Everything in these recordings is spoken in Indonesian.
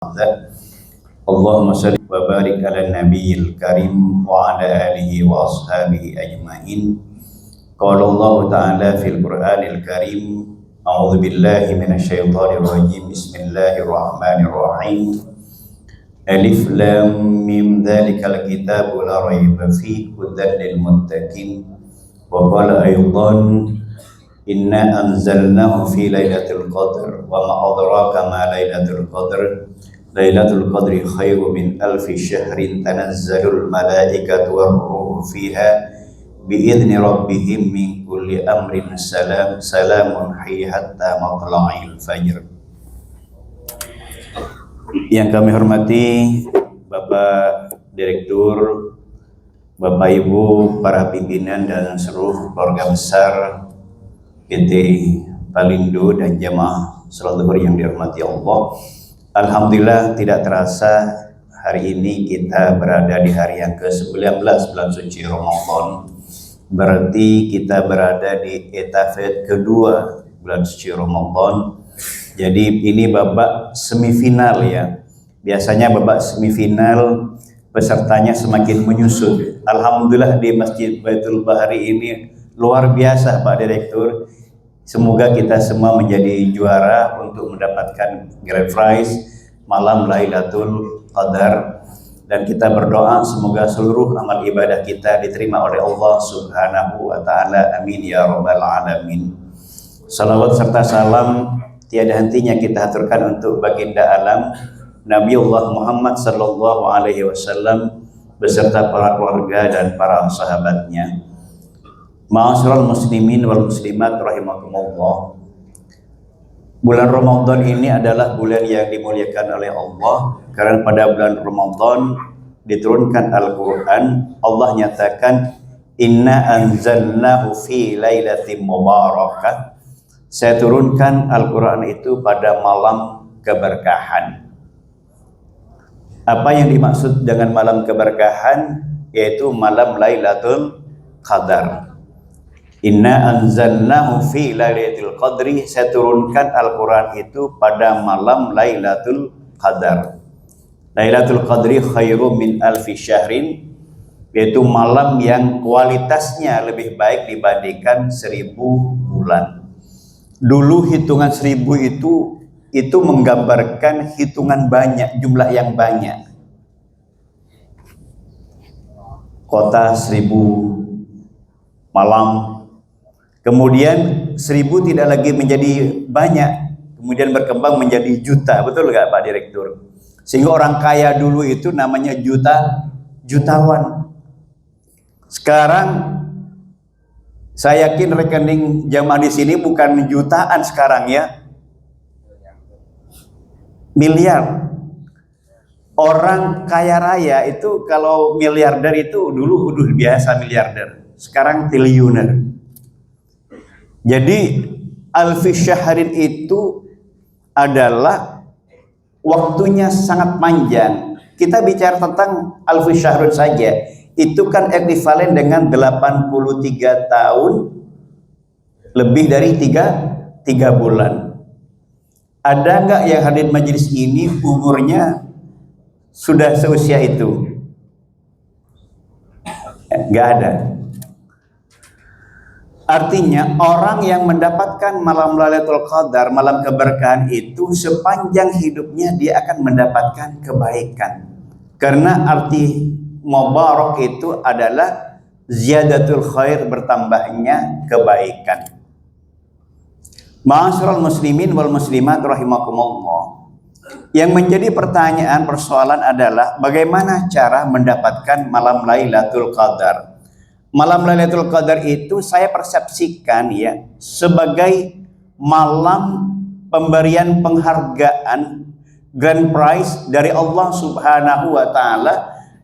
Allahumma salli wa barik ala nabiyil karim wa ala alihi wa ashabihi ajma'in. Qala Allah ta'ala fil Qur'anil karim, a'udzu billahi minasyaitonir rajim. Bismillahirrahmanirrahim. Alif lam mim dzalikal kitabu la raiba fihi hudan lil muttaqin. Wa qala aydan inna anzalnahu fi lailatul qadr wa ma adraka ma lailatul qadr. Lailatul qadri khairu min alfi syahrin tanazzalul malaikatu war-ruhu fiha biidzni rabbihim min kulli amrin salamun hiya hatta matla'il fajr. Yang kami hormati Bapak Direktur, Bapak Ibu, para pimpinan dan seluruh keluarga besar PT Palindo dan jamaah salat zuhur yang dirahmati Allah. Alhamdulillah tidak terasa hari ini kita berada di hari yang ke-19 bulan suci Ramadan. Berarti kita berada di etape kedua bulan suci Ramadan. Jadi ini babak semifinal ya. Biasanya babak semifinal pesertanya semakin menyusut. Alhamdulillah di Masjid Baitul Bahri ini luar biasa Pak Direktur. Semoga kita semua menjadi juara untuk mendapatkan grand prize malam Lailatul Qadar, dan kita berdoa semoga seluruh amal ibadah kita diterima oleh Allah Subhanahu wa taala. Amin ya rabbal alamin. Salawat serta salam tiada hentinya kita haturkan untuk baginda alam Nabiullah Muhammad sallallahu alaihi wasallam beserta para keluarga dan para sahabatnya. Ma'asyiral muslimin wal muslimat rahimakumullah. Bulan Ramadan ini adalah bulan yang dimuliakan oleh Allah, karena pada bulan Ramadan diturunkan Al-Qur'an. Allah nyatakan inna anzalnahu fi lailatin mubarakah. Saya turunkan Al-Qur'an itu pada malam keberkahan. Apa yang dimaksud dengan malam keberkahan? Yaitu malam Lailatul Qadar. Inna anzalnahu fi lailatul qadri. Saya turunkan Al-Quran itu pada malam Lailatul Qadar. Lailatul Qadri khairu min alfi syahrin, yaitu malam yang kualitasnya lebih baik dibandingkan 1000 bulan. Dulu hitungan 1000 itu menggambarkan hitungan banyak, jumlah yang banyak. Kota 1000 malam. Kemudian 1000 tidak lagi menjadi banyak, kemudian berkembang menjadi juta, betul nggak Pak Direktur? Sehingga orang kaya dulu itu namanya jutawan. Sekarang saya yakin rekening jamaah di sini bukan jutaan sekarang ya, miliar. Orang kaya raya itu kalau miliarder itu dulu biasa miliarder, sekarang triliuner. Jadi alfi syahrin itu adalah waktunya sangat panjang. Kita bicara tentang alfi syahrun saja, itu kan ekuivalen dengan 83 tahun lebih dari 3 bulan. Ada nggak yang hadir majelis ini umurnya sudah seusia itu? Nggak ada. Artinya orang yang mendapatkan malam Lailatul Qadar, malam keberkahan itu sepanjang hidupnya dia akan mendapatkan kebaikan. Karena arti mubarak itu adalah ziyadatul khair, bertambahnya kebaikan. Ma'asyiral muslimin wal muslimat rahimakumullah. Yang menjadi pertanyaan persoalan adalah bagaimana cara mendapatkan malam Lailatul Qadar. Malam Lailatul Qadar itu saya persepsikan ya sebagai malam pemberian penghargaan grand prize dari Allah Subhanahu wa taala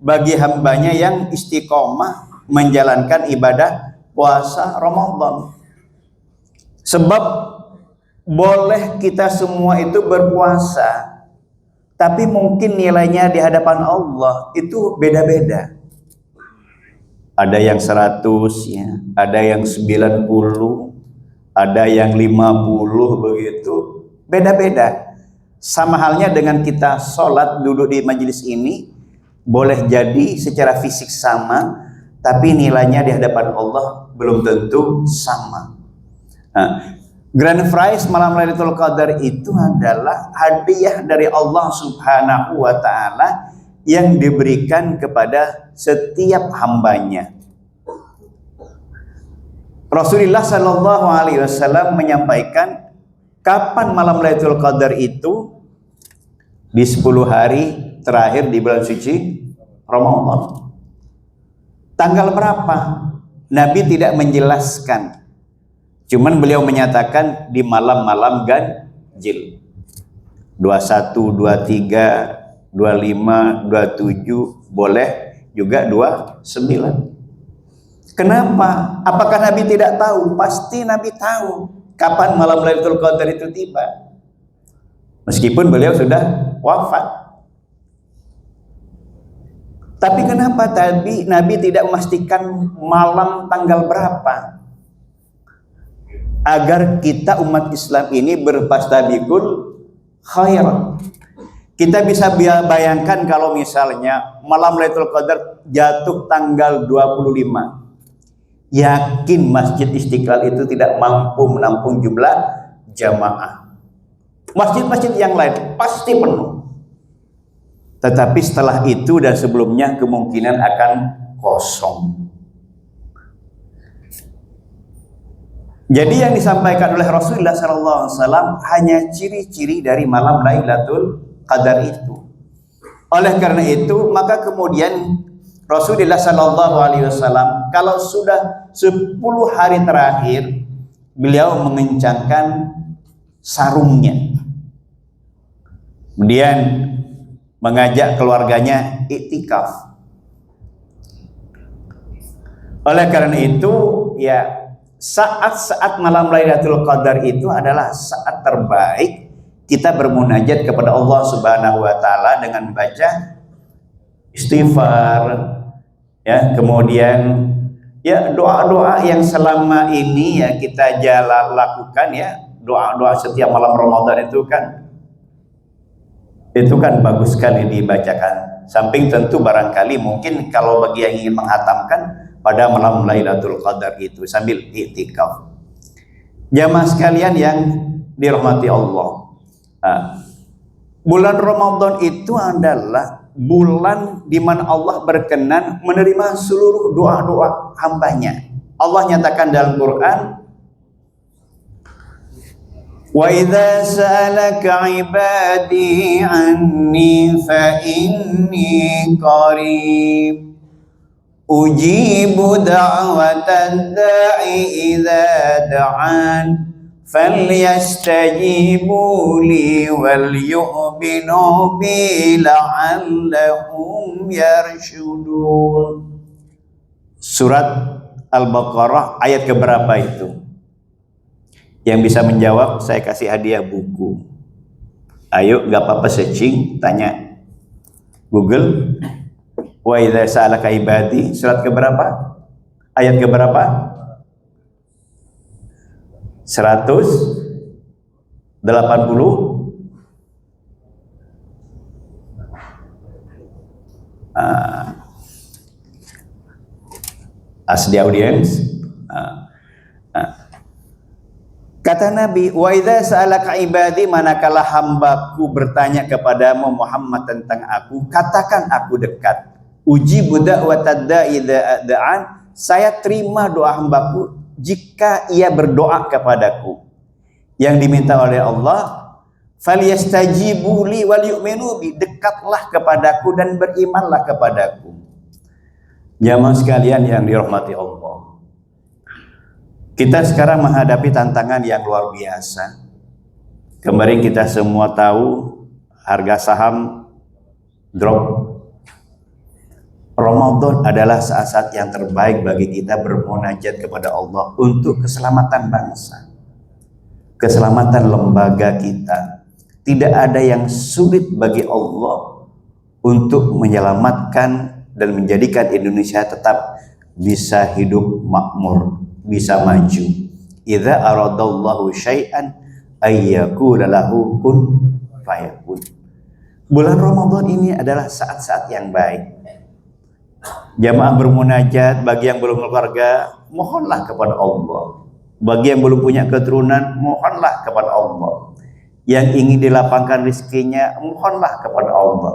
bagi hambanya yang istiqomah menjalankan ibadah puasa Ramadan. Sebab boleh kita semua itu berpuasa, tapi mungkin nilainya di hadapan Allah itu beda-beda. Ada yang 100 ya, ada yang 90, ada yang 50 begitu. Beda-beda. Sama halnya dengan kita sholat duduk di majelis ini, boleh jadi secara fisik sama, tapi nilainya di hadapan Allah belum tentu sama. Nah, Grand Prize malam Lailatul Qadar itu adalah hadiah dari Allah Subhanahu wa Ta'ala yang diberikan kepada setiap hambanya. Rasulullah Shallallahu Alaihi Wasallam menyampaikan kapan malam Lailatul Qadar itu? Di 10 hari terakhir di bulan suci Ramadan. Tanggal berapa? Nabi tidak menjelaskan. Cuman beliau menyatakan di malam-malam ganjil. 21, 23, 25, 27, boleh juga 29. Kenapa? Apakah Nabi tidak tahu? Pasti Nabi tahu kapan malam Lailatul Qadar itu tiba. Meskipun beliau sudah wafat. Tapi kenapa tadi Nabi tidak memastikan malam tanggal berapa? Agar kita umat Islam ini berfastabiqul khairat. Kita bisa bayangkan kalau misalnya malam Lailatul Qadar jatuh tanggal 25. Yakin Masjid Istiqlal itu tidak mampu menampung jumlah jamaah. Masjid-masjid yang lain pasti penuh. Tetapi setelah itu dan sebelumnya kemungkinan akan kosong. Jadi yang disampaikan oleh Rasulullah SAW hanya ciri-ciri dari malam Lailatul Qadar itu. Oleh karena itu, maka kemudian Rasulullah SAW kalau sudah 10 hari terakhir, beliau mengencangkan sarungnya. Kemudian mengajak keluarganya iktikaf. Oleh karena itu, ya saat-saat malam Lailatul Qadar itu adalah saat terbaik kita bermunajat kepada Allah Subhanahu wa Ta'ala dengan membaca istighfar, ya, kemudian ya doa-doa yang selama ini ya kita lakukan, ya, doa-doa setiap malam Ramadan itu kan bagus sekali dibacakan. Samping tentu barangkali mungkin kalau bagi yang ingin menghatamkan pada malam Lailatul Qadar itu sambil iktikaf. Jamaah sekalian yang dirahmati Allah, bulan Ramadan itu adalah bulan di mana Allah berkenan menerima seluruh doa-doa hambanya. Allah nyatakan dalam Quran, wa idza sa'alaka 'ibadi 'anni fa inni qarib ujibu da'watad da'i idza da'an falyastajibu li wal yu'minu bi la'allahum yarshudun. Surat Al-Baqarah ayat keberapa itu? Yang bisa menjawab saya kasih hadiah buku. Ayo, gak apa-apa searching, tanya Google. Wa idza sa'alaka ibadi, surat keberapa? Ayat keberapa? 180. As the audience. Kata Nabi, wa idza sa'alaka ibadi, manakala hambaku bertanya kepadamu Muhammad tentang aku, katakan aku dekat. Ujibu da'watad da'i idza da'an, saya terima doa hambaku jika ia berdoa kepadaku. Yang diminta oleh Allah, falyastajibu li wal yu'minu bi, dekatlah kepadaku dan berimanlah kepadaku. Jamaah sekalian yang dirahmati Allah, kita sekarang menghadapi tantangan yang luar biasa. Kemarin kita semua tahu harga saham drop. Ramadan adalah saat-saat yang terbaik bagi kita bermunajat kepada Allah untuk keselamatan bangsa, keselamatan lembaga kita. Tidak ada yang sulit bagi Allah untuk menyelamatkan dan menjadikan Indonesia tetap bisa hidup makmur, bisa maju. Idza aradallahu syai'an ayyakula lahu kun fayakun. Bulan Ramadan ini adalah saat-saat yang baik. Jamaah bermunajat, bagi yang belum keluarga, mohonlah kepada Allah. Bagi yang belum punya keturunan, mohonlah kepada Allah. Yang ingin dilapangkan rezekinya, mohonlah kepada Allah.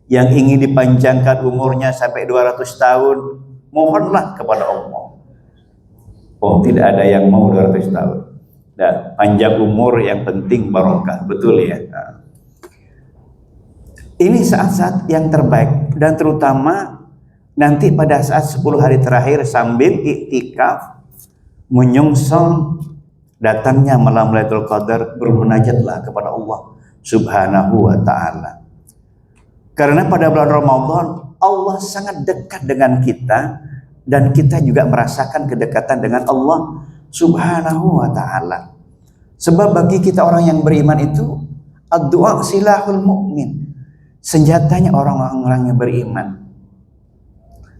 Yang ingin dipanjangkan umurnya sampai 200 tahun, mohonlah kepada Allah. Oh, tidak ada yang mau 200 tahun. Dan panjang umur yang penting barokah, betul ya. Nah, ini saat-saat yang terbaik, dan terutama nanti pada saat 10 hari terakhir sambil iktikaf menyongsong datangnya malam Lailatul Qadar, bermunajatlah kepada Allah Subhanahu wa taala. Karena pada bulan Ramadan Allah sangat dekat dengan kita, dan kita juga merasakan kedekatan dengan Allah Subhanahu wa taala. Sebab bagi kita orang yang beriman itu ad-du'a silahul mu'min, senjatanya orang-orang yang beriman.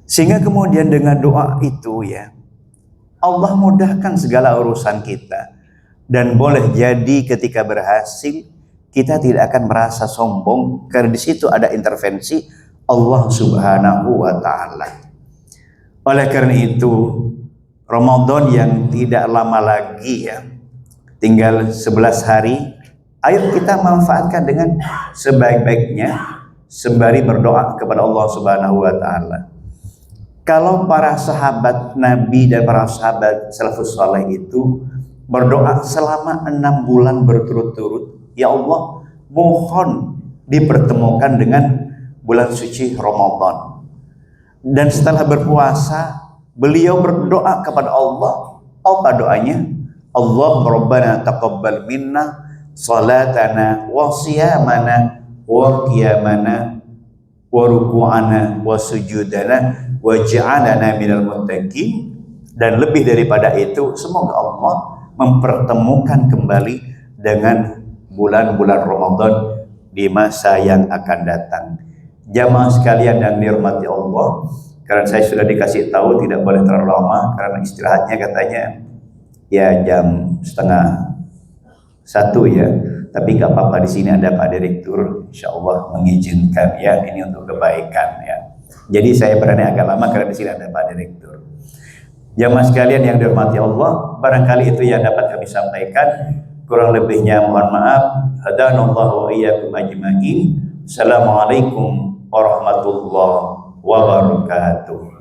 Sehingga kemudian dengan doa itu ya, Allah mudahkan segala urusan kita. Dan boleh jadi ketika berhasil, kita tidak akan merasa sombong, karena di situ ada intervensi Allah Subhanahu wa taala. Oleh karena itu, Ramadan yang tidak lama lagi ya, tinggal 11 hari, ayo kita manfaatkan dengan sebaik-baiknya sembari berdoa kepada Allah Subhanahu wa taala. Kalau para sahabat Nabi dan para sahabat salafus saleh itu berdoa selama 6 bulan berturut-turut, ya Allah, mohon dipertemukan dengan bulan suci Ramadan. Dan setelah berpuasa, beliau berdoa kepada Allah. Apa doanya? Allahumma rabbana taqabbal minna salatana wa siyamana wa qiyamana wa ruku'ana wa sujudana waj'alana minal muttaqin. Dan lebih daripada itu, semoga Allah mempertemukan kembali dengan bulan-bulan Ramadan di masa yang akan datang. Jamaah sekalian yang dirahmati Allah, karena saya sudah dikasih tahu tidak boleh terlalu lama, karena istirahatnya katanya ya jam 12:30 ya. Tapi nggak apa-apa, di sini ada Pak Direktur, insya Allah mengizinkan ya, ini untuk kebaikan ya. Jadi saya berani agak lama karena di sini ada Pak Direktur. Jamaah sekalian yang dirahmati Allah, barangkali itu yang dapat kami sampaikan. Kurang lebihnya mohon maaf. Hadanallahu wa iyyakum ajma'in. Assalamualaikum warahmatullahi wabarakatuh.